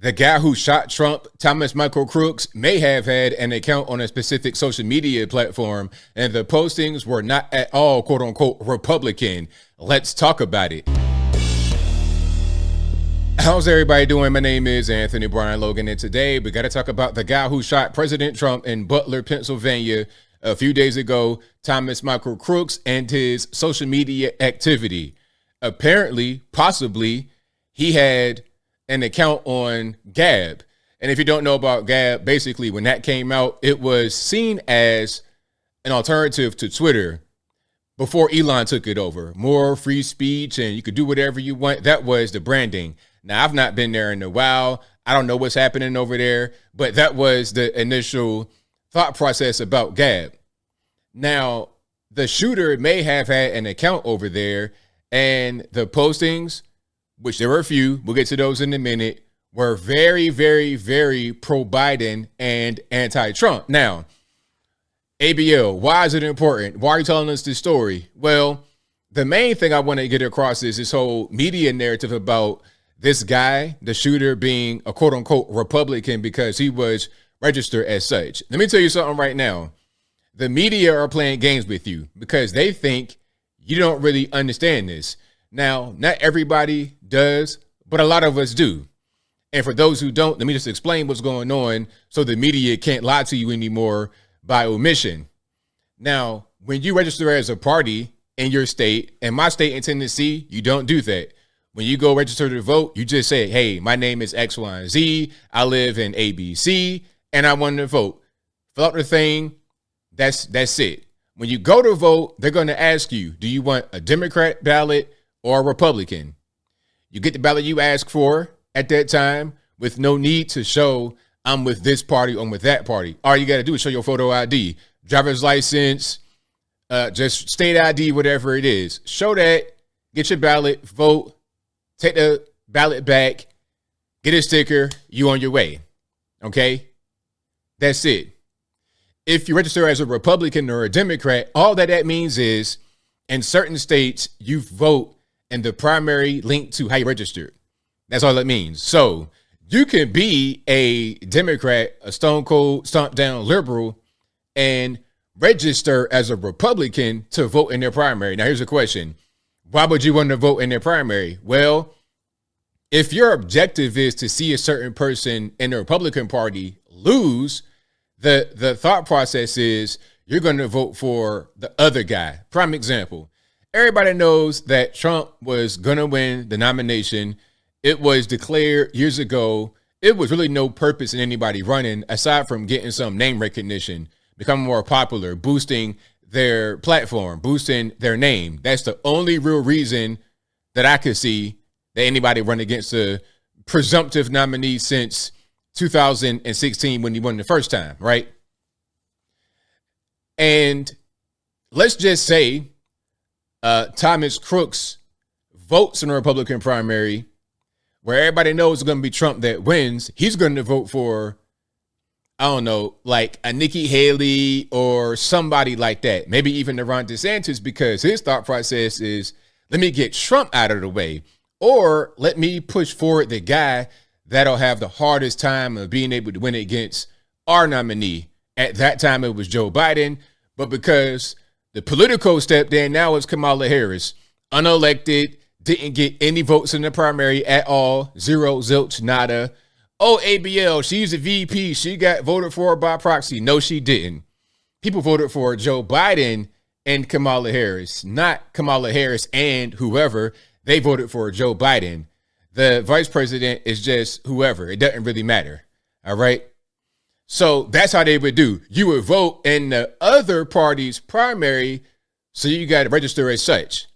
The guy who shot Trump, Thomas Michael Crooks, may have had an account on a specific social media platform, and the postings were not at all, quote unquote, Republican. Let's talk about it. How's everybody doing? My name is Anthony Brian Logan, and today we got to talk about the guy who shot President Trump in Butler, Pennsylvania a few days ago, Thomas Michael Crooks, and his social media activity. Apparently, possibly, he had an account on Gab. And if you don't know about Gab, basically when that came out, it was seen as an alternative to Twitter before Elon took it over. More free speech and you could do whatever you want. That was the branding. Now, I've not been there in a while. I don't know what's happening over there, but that was the initial thought process about Gab. Now, the shooter may have had an account over there, and the postings, which there were a few, we'll get to those in a minute, were very, very, very pro-Biden and anti-Trump. Now, ABL, why is it important? Why are you telling us this story? Well, the main thing I want to get across is this whole media narrative about this guy, the shooter, being a quote-unquote Republican because he was registered as such. Let me tell you something right now. The media are playing games with you because they think you don't really understand this. Now, not everybody does, but a lot of us do. And for those who don't, let me just explain what's going on so the media can't lie to you anymore by omission. Now, when you register as a party in your state, in my state in Tennessee, you don't do that. When you go register to vote, you just say, hey, my name is X, Y, and Z. I live in ABC, and I want to vote. Fill out the thing. That's it. When you go to vote, they're going to ask you, do you want a Democrat ballot or a Republican? You get the ballot you ask for at that time with no need to show I'm with this party or I'm with that party. All you got to do is show your photo ID, driver's license, just state ID, whatever it is. Show that, get your ballot, vote, take the ballot back, get a sticker, you on your way. Okay? That's it. If you register as a Republican or a Democrat, all that means is in certain states, you vote and the primary link to how you registered. That's all that means. So you can be a Democrat, a stone cold, stomp down liberal, and register as a Republican to vote in their primary. Now, here's a question. Why would you want to vote in their primary? Well, if your objective is to see a certain person in the Republican Party lose, the thought process is you're going to vote for the other guy. Prime example. Everybody knows that Trump was going to win the nomination. It was declared years ago. It was really no purpose in anybody running aside from getting some name recognition, becoming more popular, boosting their platform, boosting their name. That's the only real reason that I could see that anybody run against a presumptive nominee since 2016 when he won the first time, right? And let's just say Thomas Crooks votes in a Republican primary where everybody knows it's going to be Trump that wins. He's going to vote for, I don't know, like a Nikki Haley or somebody like that. Maybe even Ron DeSantis, because his thought process is, let me get Trump out of the way, or let me push forward the guy that'll have the hardest time of being able to win against our nominee. At that time, it was Joe Biden. But because the Politico stepped in, now it's Kamala Harris, unelected, didn't get any votes in the primary at all. Zero, zilch, nada. Oh, ABL, she's a VP. She got voted for by proxy. No, she didn't. People voted for Joe Biden and Kamala Harris, not Kamala Harris and whoever. They voted for Joe Biden. The vice president is just whoever. It doesn't really matter. All right. So that's how they would do. You would vote in the other party's primary, so you got to register as such.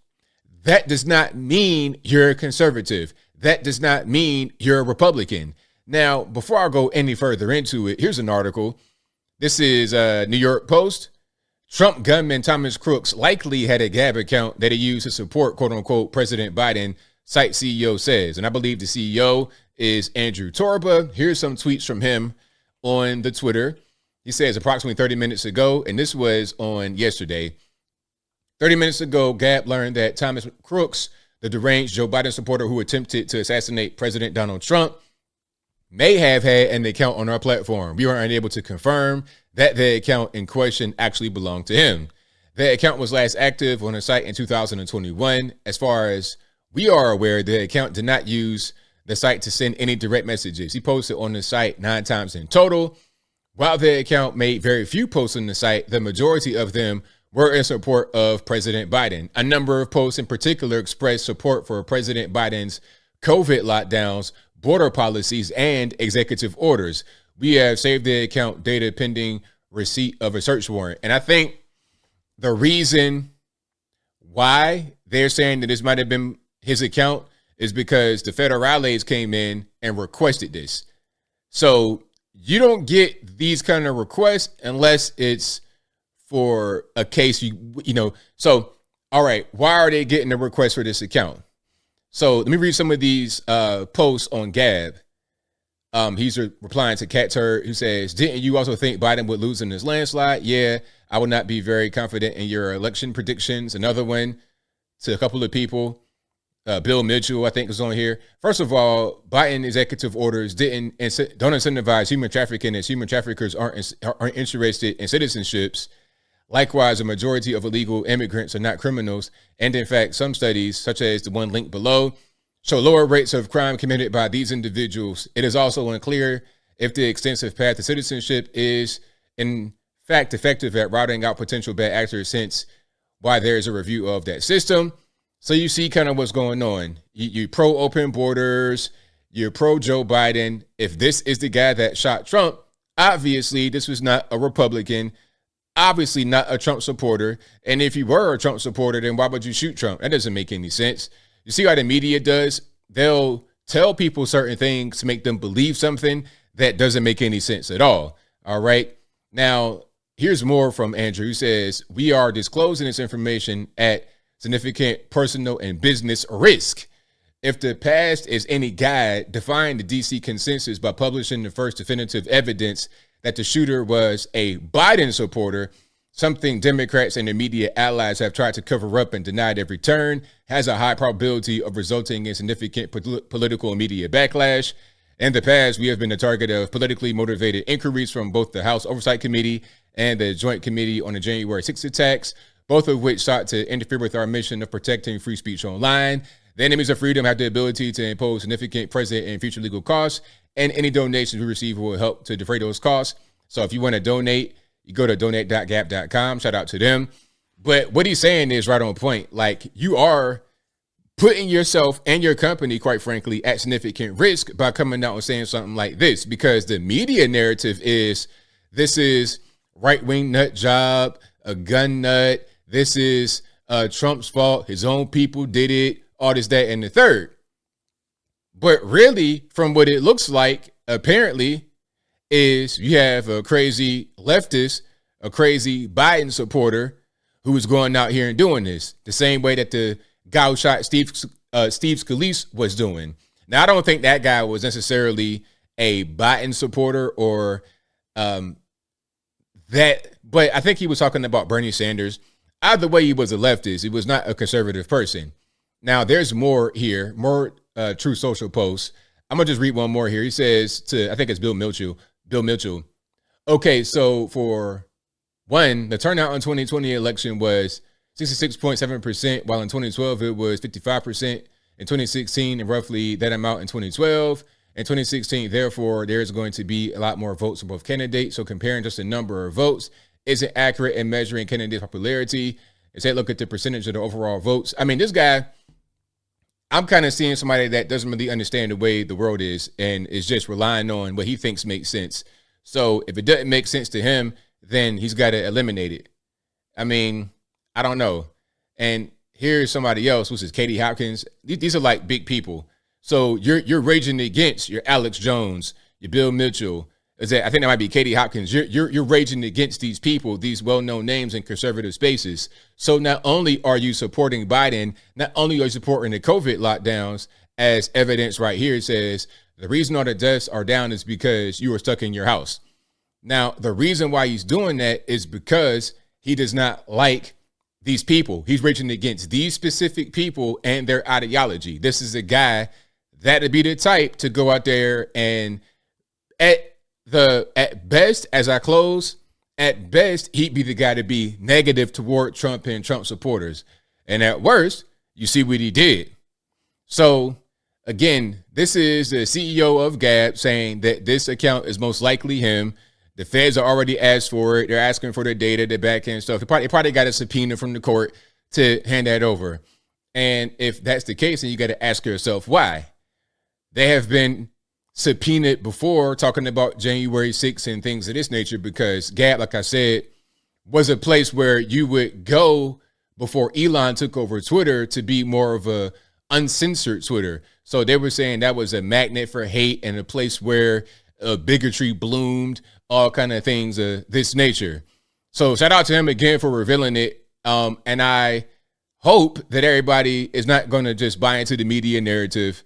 That does not mean you're a conservative. That does not mean you're a Republican. Now, before I go any further into it, here's an article. This is New York Post. Trump gunman Thomas Crooks likely had a Gab account that he used to support, quote unquote, President Biden, site CEO says. And I believe the CEO is Andrew Torba. Here's some tweets from him on the Twitter. He says approximately 30 minutes ago, and this was on yesterday. 30 minutes ago, Gab learned that Thomas Crooks, the deranged Joe Biden supporter who attempted to assassinate President Donald Trump, may have had an account on our platform. We were unable to confirm that the account in question actually belonged to him. The account was last active on the site in 2021. As far as we are aware, the account did not use the site to send any direct messages. He posted on the site 9 times in total. While the account made very few posts on the site, the majority of them were in support of President Biden. A number of posts in particular expressed support for President Biden's COVID lockdowns, border policies, and executive orders. We have saved the account data pending receipt of a search warrant. And I think the reason why they're saying that this might have been his account is because the federales came in and requested this. So you don't get these kind of requests unless it's for a case, So, all right, why are they getting a request for this account? So let me read some of these posts on Gab. He's replying to Cat Turd, who says, didn't you also think Biden would lose in this landslide? Yeah, I would not be very confident in your election predictions. Another one to a couple of people. Bill Mitchell, I think, is on here. First of all, Biden executive orders don't incentivize human trafficking, as human traffickers aren't interested in citizenships. Likewise, a majority of illegal immigrants are not criminals. And in fact, some studies, such as the one linked below, show lower rates of crime committed by these individuals. It is also unclear if the extensive path to citizenship is, in fact, effective at routing out potential bad actors, hence why there is a review of that system. So you see kind of what's going on. You pro open borders, you're pro Joe Biden. If this is the guy that shot Trump, obviously this was not a Republican, obviously not a Trump supporter. And if you were a Trump supporter, then why would you shoot Trump? That doesn't make any sense. You see how the media does? They'll tell people certain things to make them believe something that doesn't make any sense at all. All right. Now, here's more from Andrew, who says, we are disclosing this information at significant personal and business risk. If the past is any guide, define the DC consensus by publishing the first definitive evidence that the shooter was a Biden supporter, something Democrats and their media allies have tried to cover up and denied every turn, has a high probability of resulting in significant political and media backlash. In the past, we have been the target of politically motivated inquiries from both the House Oversight Committee and the Joint Committee on the January 6th attacks, both of which sought to interfere with our mission of protecting free speech online. The enemies of freedom have the ability to impose significant present and future legal costs, and any donations we receive will help to defray those costs. So if you want to donate, you go to donate.gap.com. Shout out to them. But what he's saying is right on point. Like, you are putting yourself and your company, quite frankly, at significant risk by coming out and saying something like this, because the media narrative is this is right-wing nut job, a gun nut. This is Trump's fault. His own people did it, all this, that, and the third. But really, from what it looks like, apparently, is you have a crazy leftist, a crazy Biden supporter who is going out here and doing this the same way that the guy who shot Steve Scalise was doing. Now, I don't think that guy was necessarily a Biden supporter or that, but I think he was talking about Bernie Sanders. Either way, he was a leftist. He was not a conservative person. Now, there's more here, more True Social posts. I'm going to just read one more here. He says I think it's Bill Mitchell. Okay, so for one, the turnout in 2020 election was 66.7%, while in 2012 it was 55%. In 2016, and roughly that amount in 2012. In 2016, therefore, there's going to be a lot more votes from both candidates. So comparing just the number of votes isn't accurate in measuring candidates' popularity. Instead, look at the percentage of the overall votes. I mean, this guy, I'm kind of seeing somebody that doesn't really understand the way the world is and is just relying on what he thinks makes sense. So if it doesn't make sense to him, then he's got to eliminate it. I mean, I don't know. And here's somebody else, which is Katie Hopkins. These are like big people. So you're raging against your Alex Jones, your Bill Mitchell. I think that might be Katie Hopkins. You're raging against these people, these well-known names in conservative spaces. So not only are you supporting Biden, not only are you supporting the COVID lockdowns, as evidence right here says, the reason all the deaths are down is because you were stuck in your house. Now, the reason why he's doing that is because he does not like these people. He's raging against these specific people and their ideology. This is a guy that would be the type to go out there and At best, as I close, at best, he'd be the guy to be negative toward Trump and Trump supporters. And at worst, you see what he did. So again, this is the CEO of Gab saying that this account is most likely him. The feds are already asked for it. They're asking for the data, the back end stuff. They probably got a subpoena from the court to hand that over. And if that's the case, then you got to ask yourself why. They have been subpoenaed before, talking about January 6th and things of this nature, because Gab, like I said, was a place where you would go before Elon took over Twitter to be more of a uncensored Twitter. So they were saying that was a magnet for hate and a place where bigotry bloomed, all kind of things of this nature. So shout out to him again for revealing it. And I hope that everybody is not going to just buy into the media narrative.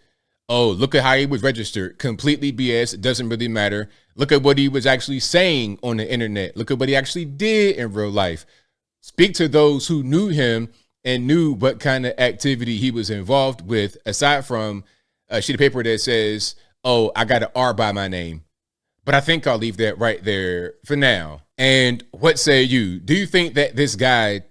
Oh, look at how he was registered. Completely BS. It doesn't really matter. Look at what he was actually saying on the internet. Look at what he actually did in real life. Speak to those who knew him and knew what kind of activity he was involved with, aside from a sheet of paper that says, oh, I got an R by my name. But I think I'll leave that right there for now. And what say you? Do you think that this guy,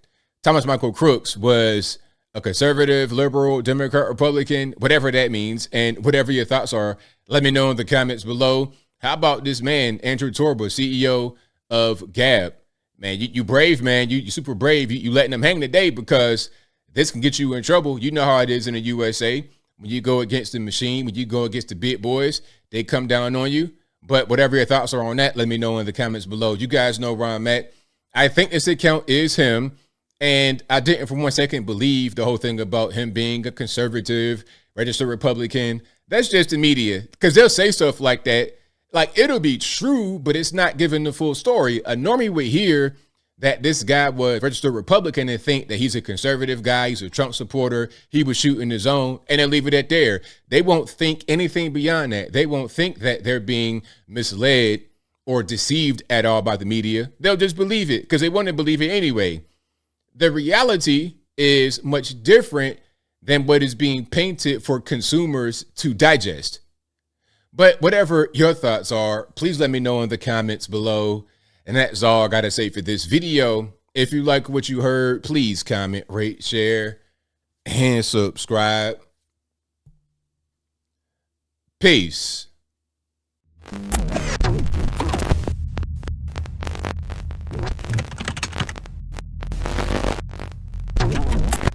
Thomas Michael Crooks, was a conservative, liberal, Democrat, Republican, whatever that means, and whatever your thoughts are, let me know in the comments below. How about this man, Andrew Torba, CEO of Gab? Man, you brave, man. You super brave. You letting them hang today, because this can get you in trouble. You know how it is in the USA. When you go against the machine, when you go against the big boys, they come down on you. But whatever your thoughts are on that, let me know in the comments below. You guys know where I'm at. I think this account is him. And I didn't for 1 second believe the whole thing about him being a conservative, registered Republican. That's just the media, because they'll say stuff like that. Like, it'll be true, but it's not giving the full story. A normie would hear that this guy was registered Republican and think that he's a conservative guy, he's a Trump supporter, he was shooting his own, and then leave it at there. They won't think anything beyond that. They won't think that they're being misled or deceived at all by the media. They'll just believe it because they want to believe it anyway. The reality is much different than what is being painted for consumers to digest. But whatever your thoughts are, please let me know in the comments below. And that's all I got to say for this video. If you like what you heard, please comment, rate, share, and subscribe. Peace.